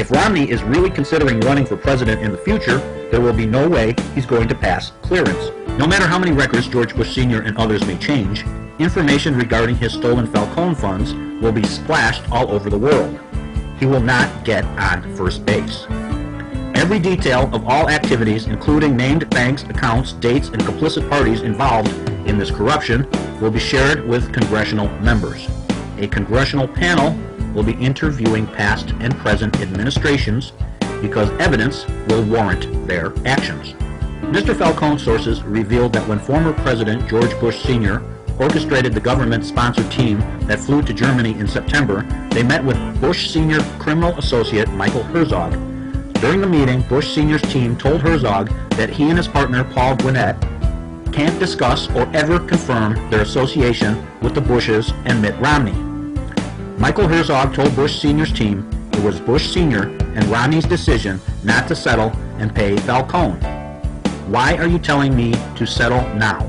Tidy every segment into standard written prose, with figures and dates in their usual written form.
If Romney is really considering running for president in the future, there will be no way he's going to pass clearance. No matter how many records George Bush Sr. and others may change, information regarding his stolen Falcone funds will be splashed all over the world. He will not get on first base. Every detail of all activities, including named banks, accounts, dates, and complicit parties involved in this corruption, will be shared with congressional members. A congressional panel will be interviewing past and present administrations because evidence will warrant their actions. Mr. Falcone's sources revealed that when former President George Bush Sr. orchestrated the government-sponsored team that flew to Germany in September, they met with Bush Sr. criminal associate Michael Herzog. During the meeting, Bush Sr.'s team told Herzog that he and his partner Paul Gwinnett can't discuss or ever confirm their association with the Bushes and Mitt Romney. Michael Herzog told Bush Sr.'s team it was Bush Sr. and Romney's decision not to settle and pay Falcone. Why are you telling me to settle now?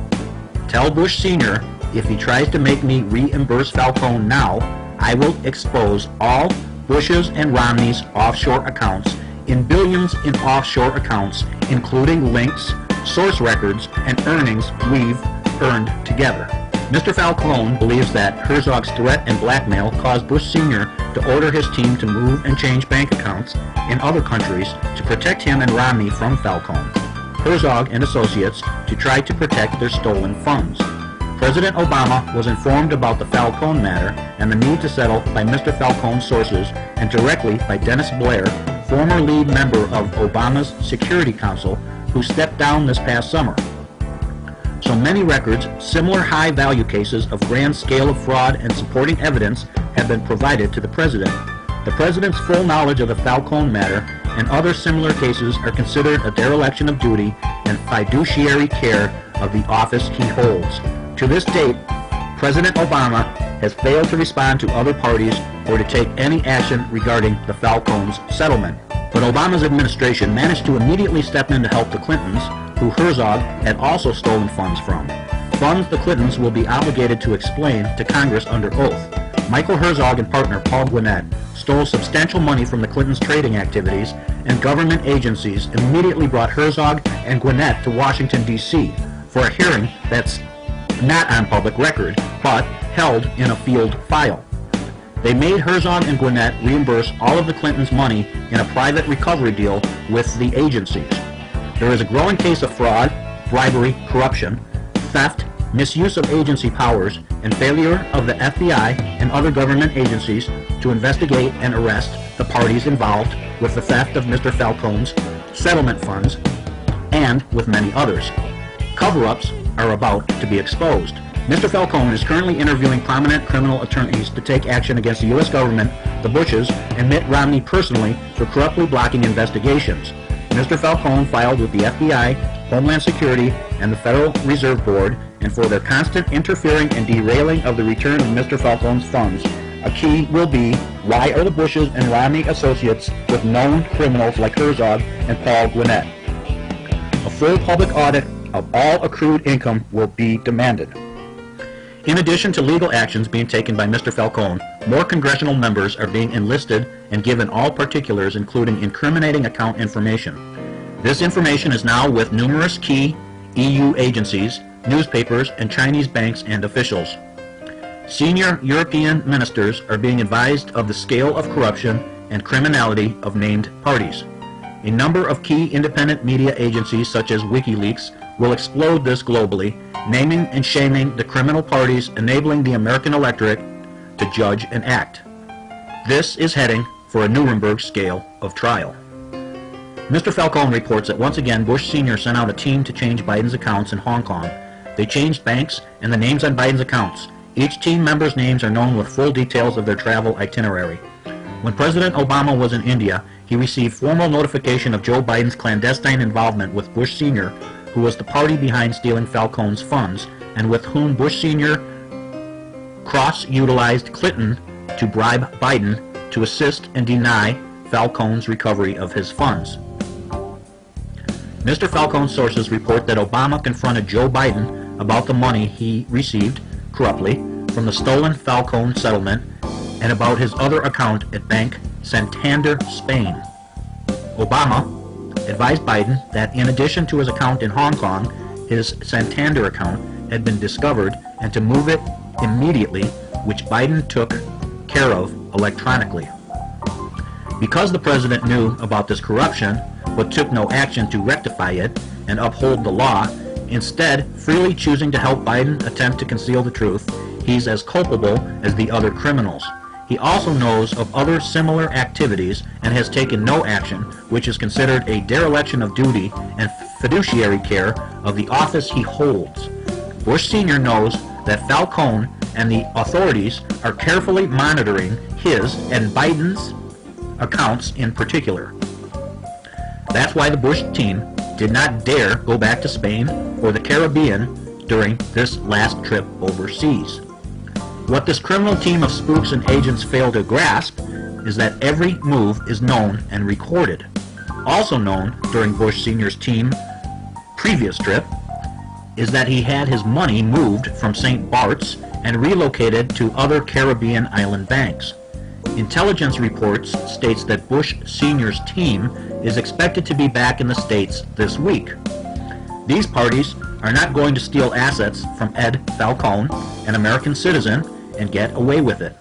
Tell Bush Sr. if he tries to make me reimburse Falcone now, I will expose all Bush's and Romney's offshore accounts in billions in offshore accounts, including links, source records, and earnings we've earned together. Mr. Falcone believes that Herzog's threat and blackmail caused Bush Sr. to order his team to move and change bank accounts in other countries to protect him and Romney from Falcone, Herzog and associates to try to protect their stolen funds. President Obama was informed about the Falcone matter and the need to settle by Mr. Falcone's sources and directly by Dennis Blair, former lead member of Obama's Security Council, who stepped down this past summer. So many records, similar high-value cases of grand scale of fraud and supporting evidence have been provided to the president. The president's full knowledge of the Falcone matter and other similar cases are considered a dereliction of duty and fiduciary care of the office he holds. To this date, President Obama has failed to respond to other parties or to take any action regarding the Falcone's settlement. But Obama's administration managed to immediately step in to help the Clintons, who Herzog had also stolen funds from. Funds the Clintons will be obligated to explain to Congress under oath. Michael Herzog and partner Paul Gwinnett stole substantial money from the Clintons' trading activities, and government agencies immediately brought Herzog and Gwinnett to Washington, D.C. for a hearing that's not on public record, but held in a field file. They made Herzog and Gwinnett reimburse all of the Clintons' money in a private recovery deal with the agencies. There is a growing case of fraud, bribery, corruption, theft, misuse of agency powers, and failure of the FBI and other government agencies to investigate and arrest the parties involved with the theft of Mr. Falcone's settlement funds, and with many others. Cover-ups are about to be exposed. Mr. Falcone is currently interviewing prominent criminal attorneys to take action against the U.S. government, the Bushes, and Mitt Romney personally for corruptly blocking investigations. Mr. Falcone filed with the FBI, Homeland Security, and the Federal Reserve Board, and for their constant interfering and derailing of the return of Mr. Falcone's funds. A key will be, why are the Bushes and Romney associates with known criminals like Herzog and Paul Gwinnett? A full public audit of all accrued income will be demanded. In addition to legal actions being taken by Mr. Falcone, more congressional members are being enlisted and given all particulars, including incriminating account information. This information is now with numerous key EU agencies, newspapers, and Chinese banks and officials. Senior European ministers are being advised of the scale of corruption and criminality of named parties. A number of key independent media agencies such as WikiLeaks will explode this globally, naming and shaming the criminal parties, enabling the American electorate to judge and act. This is heading for a Nuremberg scale of trial. Mr. Falcone reports that once again Bush Sr. sent out a team to change Biden's accounts in Hong Kong. They changed banks and the names on Biden's accounts. Each team member's names are known with full details of their travel itinerary. When President Obama was in India, he received formal notification of Joe Biden's clandestine involvement with Bush Sr., who was the party behind stealing Falcone's funds, and with whom Bush Sr. cross-utilized Clinton to bribe Biden to assist and deny Falcone's recovery of his funds. Mr. Falcone's sources report that Obama confronted Joe Biden about the money he received corruptly from the stolen Falcone settlement and about his other account at Bank Santander, Spain. Obama advised Biden that in addition to his account in Hong Kong, his Santander account had been discovered and to move it immediately, which Biden took care of electronically. Because the president knew about this corruption but took no action to rectify it and uphold the law, instead freely choosing to help Biden attempt to conceal the truth, he's as culpable as the other criminals. He also knows of other similar activities and has taken no action, which is considered a dereliction of duty and fiduciary care of the office he holds. Bush Sr. knows that Falcone and the authorities are carefully monitoring his and Biden's accounts in particular. That's why the Bush team did not dare go back to Spain or the Caribbean during this last trip overseas. What this criminal team of spooks and agents fail to grasp is that every move is known and recorded. Also known during Bush Sr.'s team's previous trip is that he had his money moved from St. Bart's and relocated to other Caribbean island banks. Intelligence reports states that Bush Sr.'s team is expected to be back in the States this week. These parties are not going to steal assets from Ed Falcone, an American citizen, and get away with it.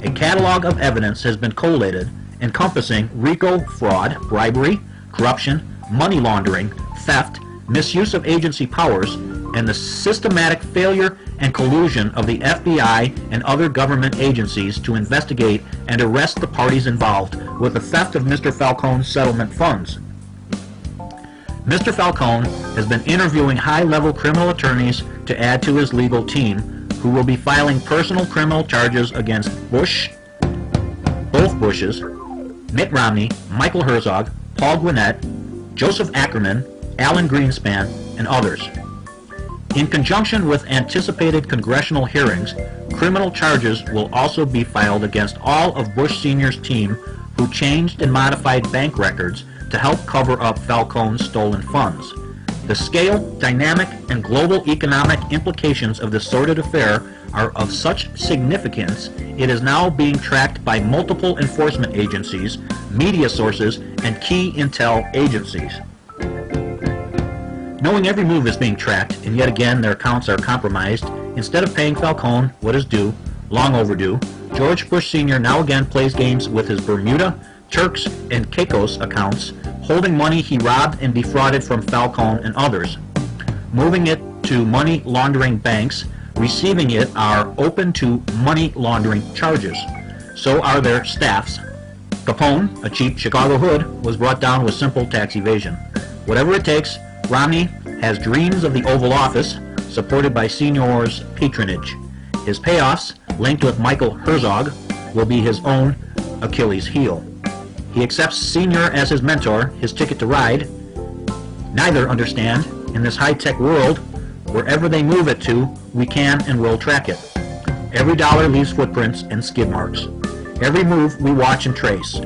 A catalog of evidence has been collated encompassing RICO fraud, bribery, corruption, money laundering, theft, misuse of agency powers, and the systematic failure and collusion of the FBI and other government agencies to investigate and arrest the parties involved with the theft of Mr. Falcone's settlement funds. Mr. Falcone has been interviewing high-level criminal attorneys to add to his legal team, who will be filing personal criminal charges against Bush, both Bushes, Mitt Romney, Michael Herzog, Paul Gwinnett, Joseph Ackerman, Alan Greenspan, and others. In conjunction with anticipated congressional hearings, criminal charges will also be filed against all of Bush Sr.'s team who changed and modified bank records to help cover up Falcone's stolen funds. The scale, dynamic, and global economic implications of this sordid affair are of such significance, it is now being tracked by multiple enforcement agencies, media sources, and key intel agencies. Knowing every move is being tracked, and yet again their accounts are compromised, instead of paying Falcone what is due, long overdue, George Bush Sr. now again plays games with his Bermuda, Turks, and Caicos accounts, holding money he robbed and defrauded from Falcone and others. Moving it to money laundering banks, receiving it are open to money laundering charges. So are their staffs. Capone, a cheap Chicago hood, was brought down with simple tax evasion. Whatever it takes, Romney has dreams of the Oval Office, supported by Senior's patronage. His payoffs, linked with Michael Herzog, will be his own Achilles heel. He accepts Senior as his mentor, his ticket to ride. Neither understand, in this high-tech world, wherever they move it to, we can and will track it. Every dollar leaves footprints and skid marks. Every move we watch and trace.